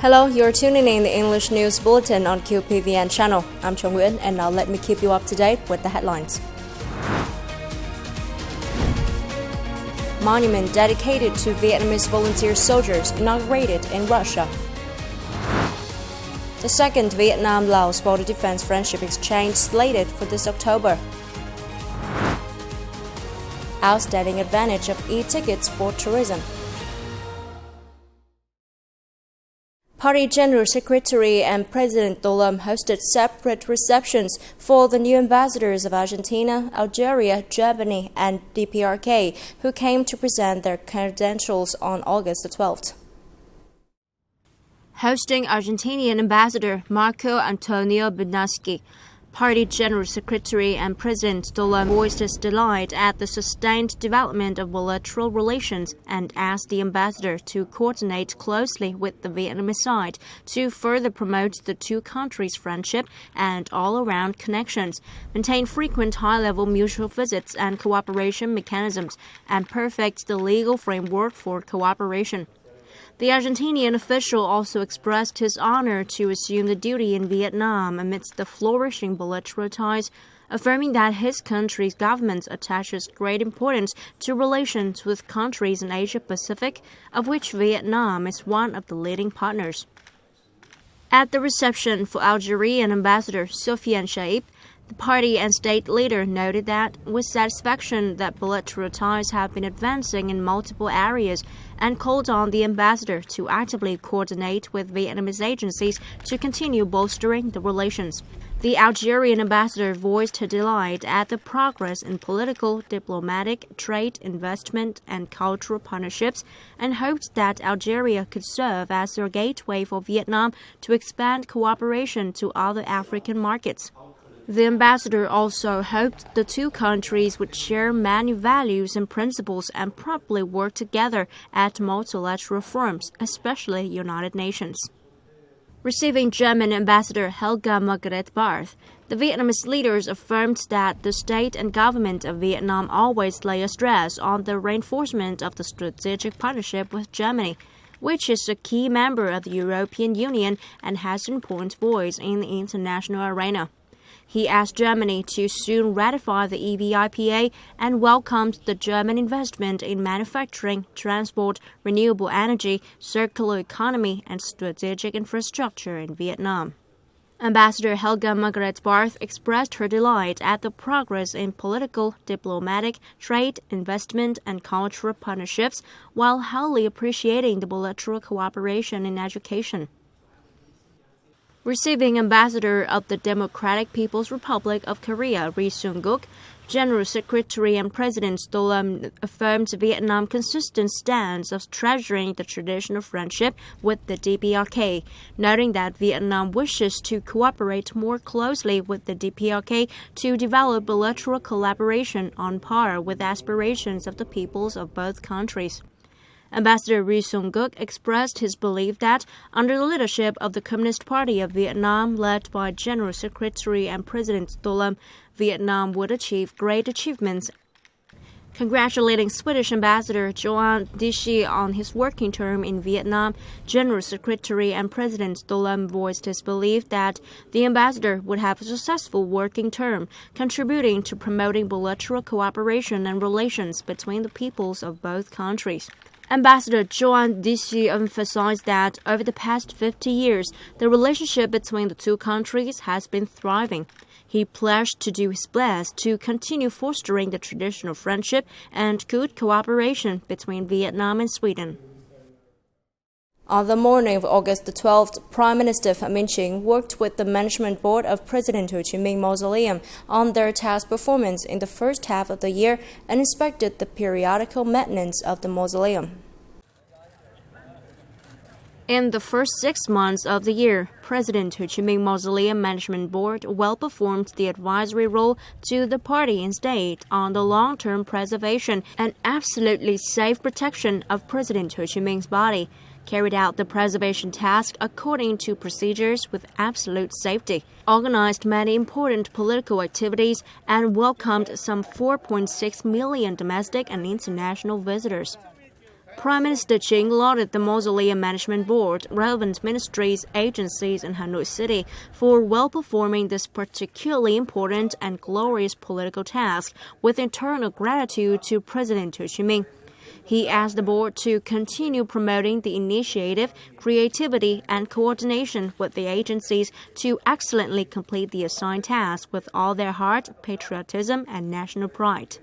Hello, you're tuning in the English News Bulletin on QPVN channel. I'm Chong Nguyễn, and now let me keep you up to date with the headlines. Monument dedicated to Vietnamese volunteer soldiers inaugurated in Russia. The second Vietnam-Laos Border Defense Friendship Exchange slated for this October. Outstanding advantage of e-tickets for tourism. Party General Secretary and President Reup hosted separate receptions for the new ambassadors of Argentina, Algeria, Germany, and DPRK, who came to present their credentials on August the 12th. Hosting Argentinian Ambassador Marco Antonio Bernaschi, Party General Secretary and President Reup voiced his delight at the sustained development of bilateral relations and asked the ambassador to coordinate closely with the Vietnamese side to further promote the two countries' friendship and all-around connections, maintain frequent high-level mutual visits and cooperation mechanisms, and perfect the legal framework for cooperation. The Argentinian official also expressed his honor to assume the duty in Vietnam amidst the flourishing bilateral ties, affirming that his country's government attaches great importance to relations with countries in Asia-Pacific, of which Vietnam is one of the leading partners. At the reception for Algerian Ambassador Soufiane Chaib, the party and state leader noted that, with satisfaction, that bilateral ties have been advancing in multiple areas and called on the ambassador to actively coordinate with Vietnamese agencies to continue bolstering the relations. The Algerian ambassador voiced her delight at the progress in political, diplomatic, trade, investment, and cultural partnerships and hoped that Algeria could serve as a gateway for Vietnam to expand cooperation to other African markets. The ambassador also hoped the two countries would share many values and principles and properly work together at multilateral forums, especially United Nations. Receiving German Ambassador Helga Margrethe Barth, the Vietnamese leaders affirmed that the state and government of Vietnam always lay a stress on the reinforcement of the strategic partnership with Germany, which is a key member of the European Union and has an important voice in the international arena. He asked Germany to soon ratify the EVIPA and welcomed the German investment in manufacturing, transport, renewable energy, circular economy, and strategic infrastructure in Vietnam. Ambassador Helga Margrethe Barth expressed her delight at the progress in political, diplomatic, trade, investment, and cultural partnerships, while highly appreciating the bilateral cooperation in education. Receiving Ambassador of the Democratic People's Republic of Korea, Ri Sung-guk, General Secretary and President Reup affirmed Vietnam's consistent stance of treasuring the traditional friendship with the DPRK, noting that Vietnam wishes to cooperate more closely with the DPRK to develop bilateral collaboration on par with aspirations of the peoples of both countries. Ambassador Ri Sung-guk expressed his belief that, under the leadership of the Communist Party of Vietnam, led by General Secretary and President Reup, Vietnam would achieve great achievements. Congratulating Swedish Ambassador Johan Dichy on his working term in Vietnam, General Secretary and President Reup voiced his belief that the ambassador would have a successful working term, contributing to promoting bilateral cooperation and relations between the peoples of both countries. Ambassador Johan Dichy emphasized that over the past 50 years, the relationship between the two countries has been thriving. He pledged to do his best to continue fostering the traditional friendship and good cooperation between Vietnam and Sweden. On the morning of August the 12th, Prime Minister Phạm Minh Chính worked with the Management Board of President Hồ Chí Minh Mausoleum on their task performance in the first half of the year and inspected the periodical maintenance of the mausoleum. In the first 6 months of the year, President Hồ Chí Minh Mausoleum Management Board well performed the advisory role to the party and state on the long-term preservation and absolutely safe protection of President Hồ Chí Minh's body, carried out the preservation task according to procedures with absolute safety, organized many important political activities, and welcomed some 4.6 million domestic and international visitors. Prime Minister Ching lauded the Mausoleum Management Board, relevant ministries, agencies in Hanoi City for well-performing this particularly important and glorious political task with eternal gratitude to President Ho Chi Minh. He asked the board to continue promoting the initiative, creativity, and coordination with the agencies to excellently complete the assigned task with all their heart, patriotism, and national pride.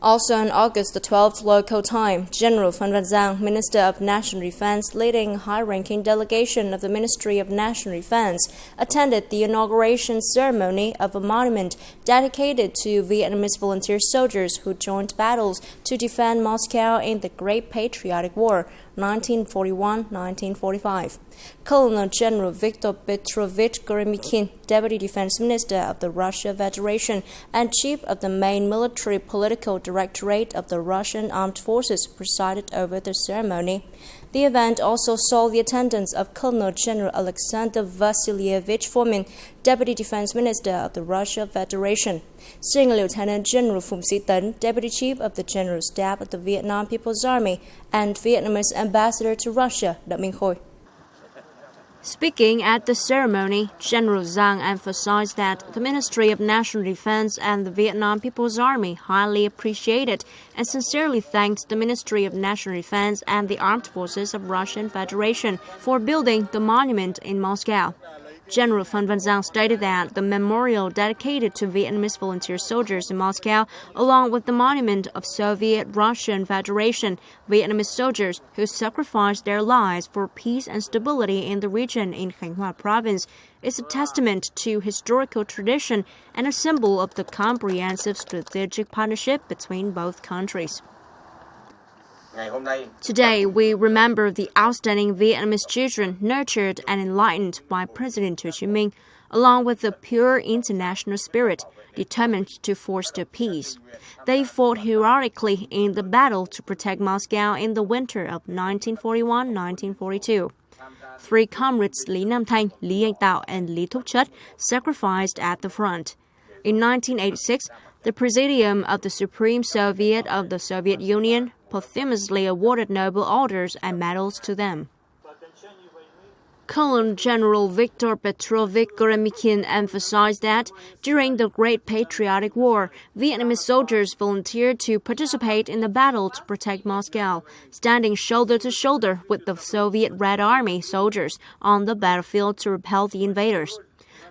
Also on August the 12th local time, General Phan Van Giang, Minister of National Defense, leading a high-ranking delegation of the Ministry of National Defense, attended the inauguration ceremony of a monument dedicated to Vietnamese volunteer soldiers who joined battles to defend Moscow in the Great Patriotic War, 1941-1945. Colonel General Viktor Petrovich Goremykhin, Deputy Defense Minister of the Russia Federation and Chief of the Main Military Political Directorate of the Russian Armed Forces, presided over the ceremony. The event also saw the attendance of Colonel General Alexander Vasilievich Fomin, Deputy Defense Minister of the Russia Federation, Senior Lieutenant General Phùng Sĩ Tấn, Deputy Chief of the General Staff of the Vietnam People's Army, and Vietnamese Ambassador to Russia, Đặng Minh Khôi. Speaking at the ceremony, General Giang emphasized that the Ministry of National Defense and the Vietnam People's Army highly appreciated and sincerely thanked the Ministry of National Defense and the Armed Forces of Russian Federation for building the monument in Moscow. General Phan Van Giang stated that the memorial dedicated to Vietnamese volunteer soldiers in Moscow, along with the monument of Soviet-Russian Federation Vietnamese soldiers who sacrificed their lives for peace and stability in the region in Khánh Hòa province, is a testament to historical tradition and a symbol of the comprehensive strategic partnership between both countries. Today, we remember the outstanding Vietnamese children nurtured and enlightened by President Ho Chi Minh, along with the pure international spirit, determined to foster peace. They fought heroically in the battle to protect Moscow in the winter of 1941-1942. 3 comrades Lý Nam Thanh, Lý Anh Tạo, and Lý Thúc Chất sacrificed at the front. In 1986, the Presidium of the Supreme Soviet of the Soviet Union posthumously awarded Nobel orders and medals to them. Colonel General Viktor Petrovich Goremykhin emphasized that during the Great Patriotic War, Vietnamese soldiers volunteered to participate in the battle to protect Moscow, standing shoulder to shoulder with the Soviet Red Army soldiers on the battlefield to repel the invaders.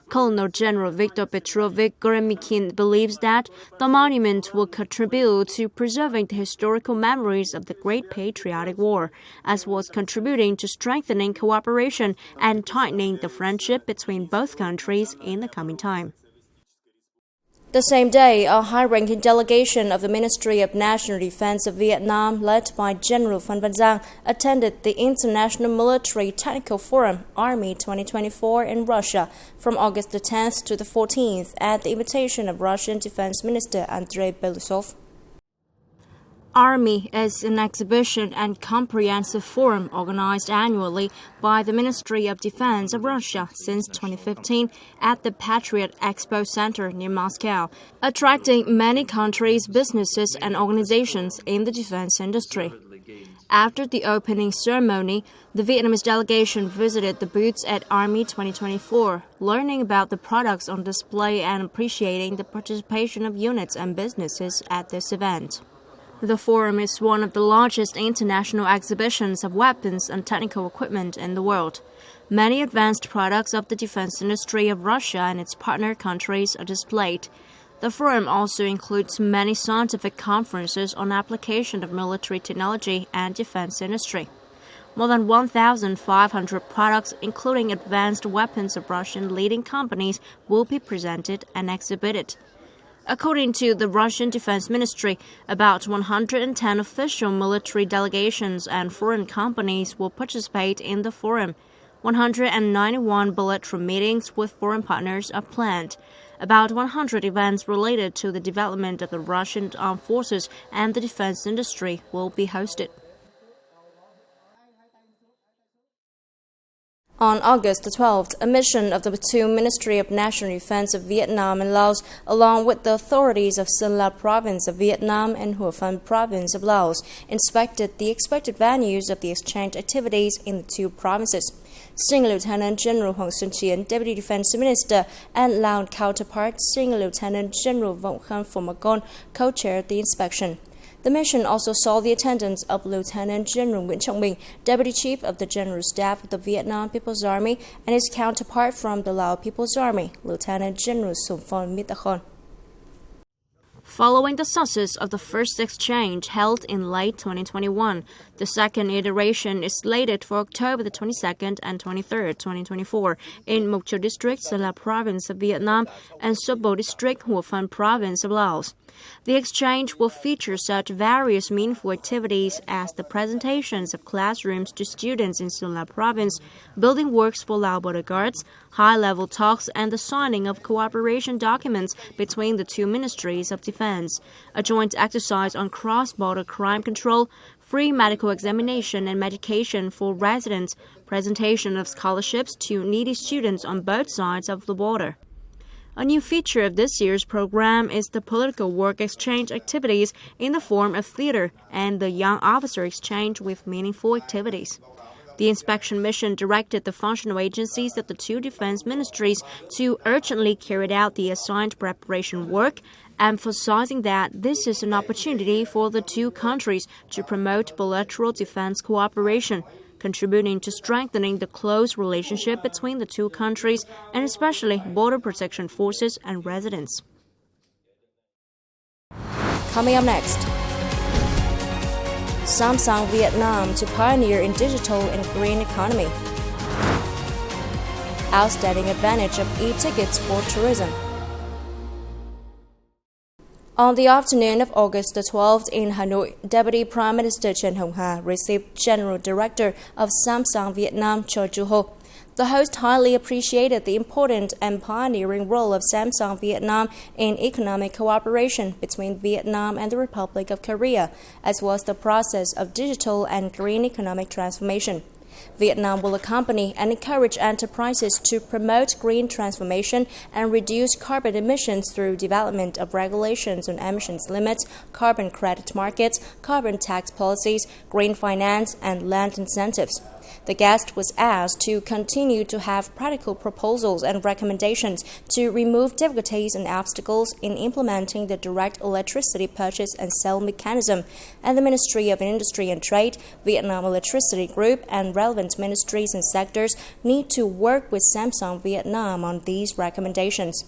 Colonel General Viktor Petrovich Goremykhin believes that the monument will contribute to preserving the historical memories of the Great Patriotic War, as well as contributing to strengthening cooperation and tightening the friendship between both countries in the coming time. The same day, a high-ranking delegation of the Ministry of National Defense of Vietnam, led by General Phan Van Giang, attended the International Military Technical Forum, Army 2024, in Russia from August the 10th to the 14th at the invitation of Russian Defense Minister Andrei Belousov. Army is an exhibition and comprehensive forum organized annually by the Ministry of Defense of Russia since 2015 at the Patriot Expo Center near Moscow, attracting many countries, businesses, and organizations in the defense industry. After the opening ceremony, the Vietnamese delegation visited the booths at Army 2024, learning about the products on display and appreciating the participation of units and businesses at this event. The forum is one of the largest international exhibitions of weapons and technical equipment in the world. Many advanced products of the defense industry of Russia and its partner countries are displayed. The forum also includes many scientific conferences on application of military technology and defense industry. More than 1,500 products, including advanced weapons of Russian leading companies, will be presented and exhibited. According to the Russian Defense Ministry, about 110 official military delegations and foreign companies will participate in the forum. 191 bilateral meetings with foreign partners are planned. About 100 events related to the development of the Russian armed forces and the defense industry will be hosted. On August 12th, a mission of the two Ministry of National Defense of Vietnam and Laos, along with the authorities of Sơn La Province of Vietnam and Hủa Phăn Province of Laos, inspected the expected venues of the exchange activities in the two provinces. Senior Lieutenant General Hoàng Xuân Chiến, Deputy Defense Minister, and Lao counterpart Senior Lieutenant General Vọng Khanh Phommakon co-chaired the inspection. The mission also saw the attendance of Lieutenant General Nguyễn Trọng Bình, Deputy Chief of the General Staff of the Vietnam People's Army, and his counterpart from the Lao People's Army, Lieutenant General Somphon Mithakon. Following the success of the first exchange held in late 2021, the second iteration is slated for October the 22nd and 23rd, 2024, in Mộc Châu District, Sơn La Province of Vietnam, and Sopo District, Hủa Phăn Province of Laos. The exchange will feature such various meaningful activities as the presentations of classrooms to students in Sơn La Province, building works for Lao border guards, high-level talks, and the signing of cooperation documents between the two ministries of defense, a joint exercise on cross-border crime control, free medical examination and medication for residents, presentation of scholarships to needy students on both sides of the border. A new feature of this year's program is the political work exchange activities in the form of theater and the young officer exchange with meaningful activities. The inspection mission directed the functional agencies of the two defense ministries to urgently carry out the assigned preparation work, emphasizing that this is an opportunity for the two countries to promote bilateral defense cooperation, contributing to strengthening the close relationship between the two countries and especially border protection forces and residents. Coming up next, Samsung Vietnam to pioneer in digital and green economy. Outstanding advantage of e-tickets for tourism. On the afternoon of August the 12th in Hanoi, Deputy Prime Minister Trần Hồng Hà received General Director of Samsung Vietnam Cho Ju-ho. The host highly appreciated the important and pioneering role of Samsung Vietnam in economic cooperation between Vietnam and the Republic of Korea, as well as the process of digital and green economic transformation. Vietnam will accompany and encourage enterprises to promote green transformation and reduce carbon emissions through development of regulations on emissions limits, carbon credit markets, carbon tax policies, green finance, and land incentives. The guest was asked to continue to have practical proposals and recommendations to remove difficulties and obstacles in implementing the direct electricity purchase and sale mechanism, and the Ministry of Industry and Trade, Vietnam Electricity Group, and relevant ministries and sectors need to work with Samsung Vietnam on these recommendations.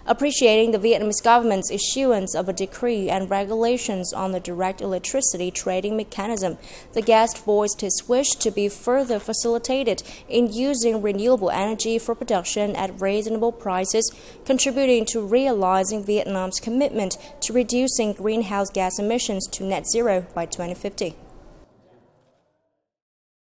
Appreciating the Vietnamese government's issuance of a decree and regulations on the direct electricity trading mechanism, the guest voiced his wish to be further facilitated in using renewable energy for production at reasonable prices, contributing to realizing Vietnam's commitment to reducing greenhouse gas emissions to net zero by 2050.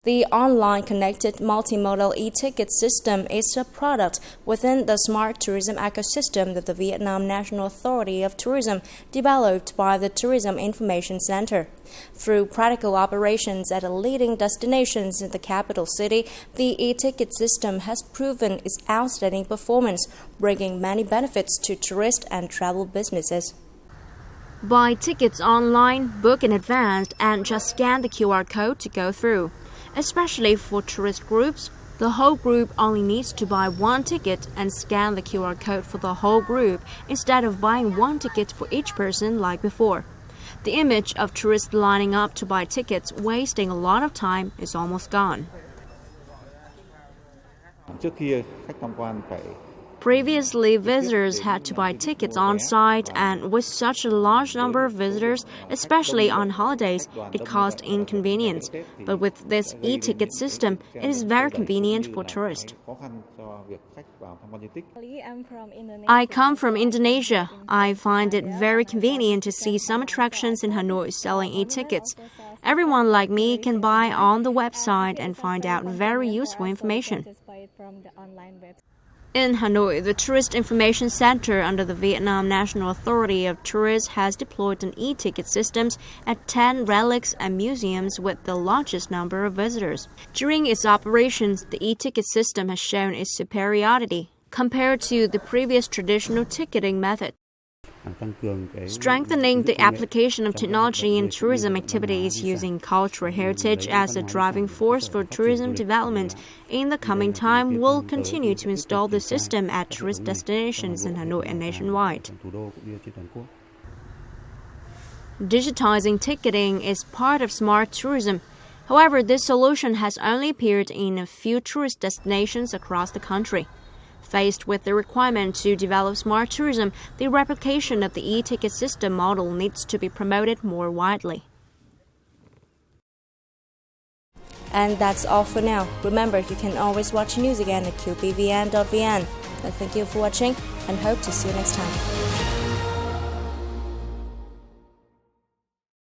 The online connected multimodal e-ticket system is a product within the smart tourism ecosystem that the Vietnam National Authority of Tourism developed by the Tourism Information Center. Through practical operations at leading destinations in the capital city, the e-ticket system has proven its outstanding performance, bringing many benefits to tourist and travel businesses. Buy tickets online, book in advance, and just scan the QR code to go through. Especially for tourist groups, the whole group only needs to buy one ticket and scan the QR code for the whole group instead of buying one ticket for each person like before. The image of tourists lining up to buy tickets wasting a lot of time is almost gone. Previously, visitors had to buy tickets on site, and with such a large number of visitors, especially on holidays, it caused inconvenience. But with this e-ticket system, it is very convenient for tourists. I come from Indonesia. I find it very convenient to see some attractions in Hanoi selling e-tickets. Everyone like me can buy on the website and find out very useful information. In Hanoi, the Tourist Information Center under the Vietnam National Authority of Tourists has deployed an e-ticket systems at 10 relics and museums with the largest number of visitors. During its operations, the e-ticket system has shown its superiority compared to the previous traditional ticketing method. Strengthening the application of technology in tourism activities using cultural heritage as a driving force for tourism development in the coming time will continue to install the system at tourist destinations in Hanoi and nationwide. Digitizing ticketing is part of smart tourism. However, this solution has only appeared in a few tourist destinations across the country. Faced with the requirement to develop smart tourism, the replication of the e-ticket system model needs to be promoted more widely. And that's all for now. Remember, you can always watch news again at qpvn.vn. Thank you for watching and hope to see you next time.